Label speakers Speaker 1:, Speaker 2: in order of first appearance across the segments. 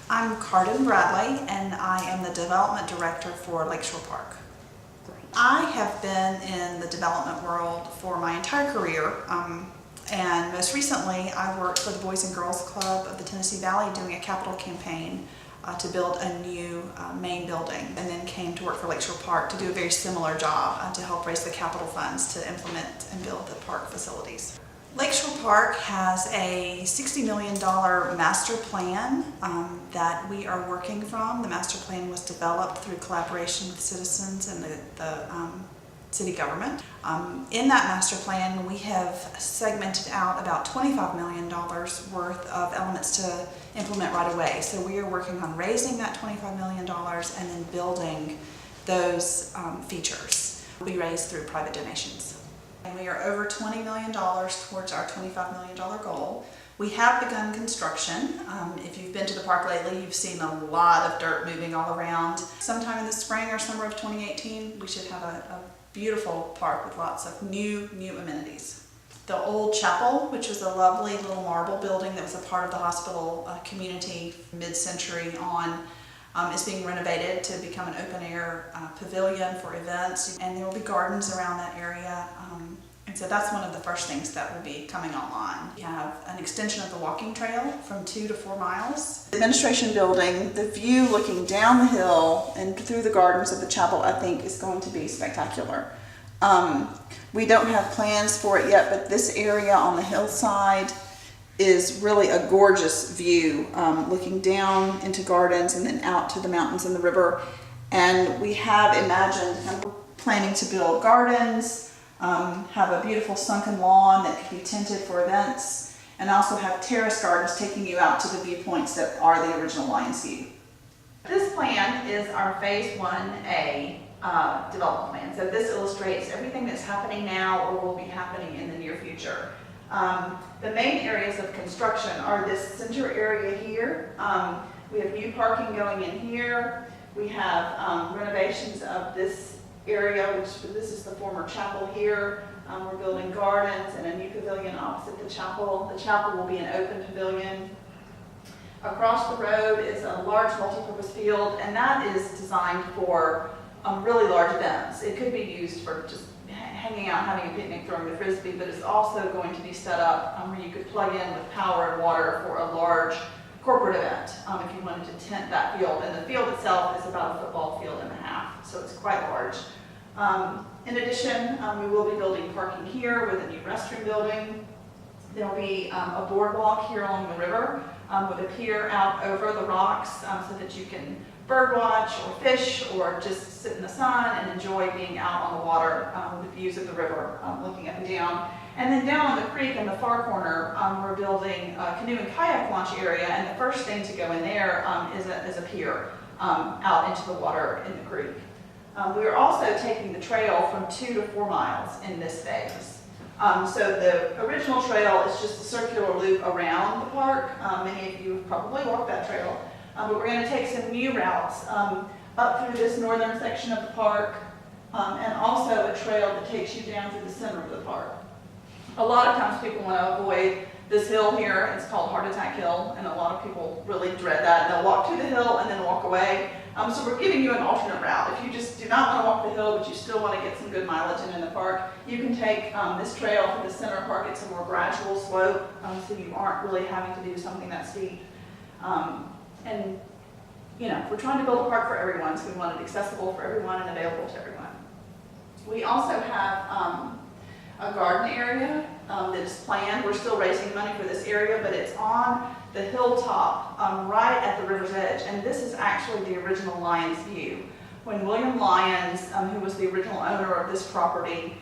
Speaker 1: I'm Cardin Bradley, and I am the Development Director for Lakeshore Park. I have been in the development world for my entire career, and most recently I worked for the Boys and Girls Club of the Tennessee Valley doing a capital campaign to build a new main building, and then came to work for Lakeshore Park to do a very similar job to help raise the capital funds to implement and build the park facilities. Lakeshore Park has a $60 million master plan that we are working from. The master plan was developed through collaboration with citizens and the city government. In that master plan, we have segmented out about $25 million worth of elements to implement right away. So we are working on raising that $25 million and then building those features. Will be raised through private donations. And we are over $20 million towards our $25 million goal. We have begun construction. If you've been to the park lately, you've seen a lot of dirt moving all around. Sometime in the spring or summer of 2018, we should have a beautiful park with lots of new amenities. The old chapel, which was a lovely little marble building that was a part of the hospital community mid-century on, is being renovated to become an open-air pavilion for events, and there will be gardens around that area. And so that's one of the first things that will be coming online. We have an extension of the walking trail from 2 to 4 miles. The administration building, the view looking down the hill and through the gardens of the chapel, I think is going to be spectacular. We don't have plans for it yet, but this area on the hillside is really a gorgeous view, looking down into gardens and then out to the mountains and the river. And we have imagined planning to build gardens, have a beautiful sunken lawn that could be tinted for events, and also have terrace gardens taking you out to the viewpoints that are the original Lion's View. This plan is our Phase 1A development plan. So this illustrates everything that's happening now or will be happening in the near future. The main areas of construction are this center area here. We have new parking going in here. We have renovations of this area, which this is the former chapel here. We're building gardens and a new pavilion opposite the chapel. The chapel will be an open pavilion. Across the road is a large multipurpose field, and that is designed for really large events. It could be used for just hanging out, having a picnic, throwing the frisbee, but it's also going to be set up where you could plug in with power and water for a large corporate event if you wanted to tent that field. And the field itself is about a football field and a half, so it's quite large. In addition, we will be building parking here with a new restroom building. There will be a boardwalk here along the river with a pier out over the rocks so that you can bird watch or fish or just sit in the sun and enjoy being out on the water with the views of the river looking up and down. And then down on the creek in the far corner, we're building a canoe and kayak launch area, and the first thing to go in there is a pier out into the water in the creek. We are also taking the trail from 2 to 4 miles in this phase. So the original trail is just a circular loop around the park. Many of you have probably walked that trail. But we're going to take some new routes up through this northern section of the park, and also a trail that takes you down through the center of the park. A lot of times people want to avoid this hill here. It's called Heart Attack Hill, and a lot of people really dread that. And they'll walk to the hill and then walk away. So we're giving you an alternate route. If you just do not want to walk the hill, but you still want to get some good mileage in the park, you can take this trail through the center of the park. It's a more gradual slope, so you aren't really having to do something that steep. And you know, we're trying to build a park for everyone, so we want it accessible for everyone and available to everyone. We also have a garden area that is planned. We're still raising money for this area, but it's on the hilltop right at the river's edge, and this is actually the original Lion's View. When William Lyons, who was the original owner of this property,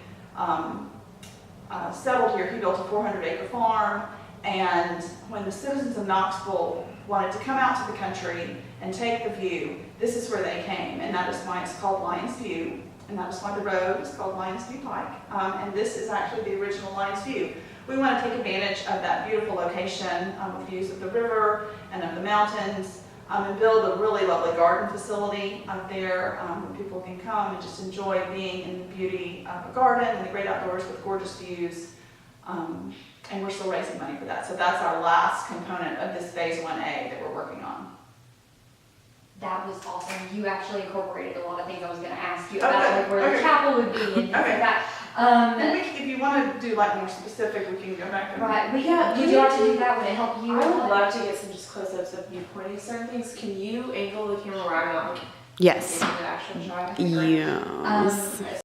Speaker 1: settled here, he built a 400-acre farm, and when the citizens of Knoxville wanted to come out to the country and take the view, this is where they came, and that is why it's called Lion's View, and that is why the road is called Lion's View Pike, and this is actually the original Lion's View. We want to take advantage of that beautiful location with views of the river and of the mountains, and build a really lovely garden facility out there where people can come and just enjoy being in the beauty of a garden and the great outdoors with gorgeous views. And we're still raising money for that. So that's our last component of this Phase 1A that we're working on.
Speaker 2: That was awesome. You actually incorporated a lot of things I was going to ask you about,
Speaker 1: Okay,
Speaker 2: like where the
Speaker 1: okay.
Speaker 2: chapel would be and things like that.
Speaker 1: And if you want to do like more specific, we can go back and.
Speaker 2: Right.
Speaker 3: Yeah,
Speaker 2: Would you like to do that? Would it help you?
Speaker 3: I would love to get some just close-ups of you pointing certain things. Can you angle the camera where I'm not looking?
Speaker 4: Yes.
Speaker 3: Into the actual shot?
Speaker 4: Yes.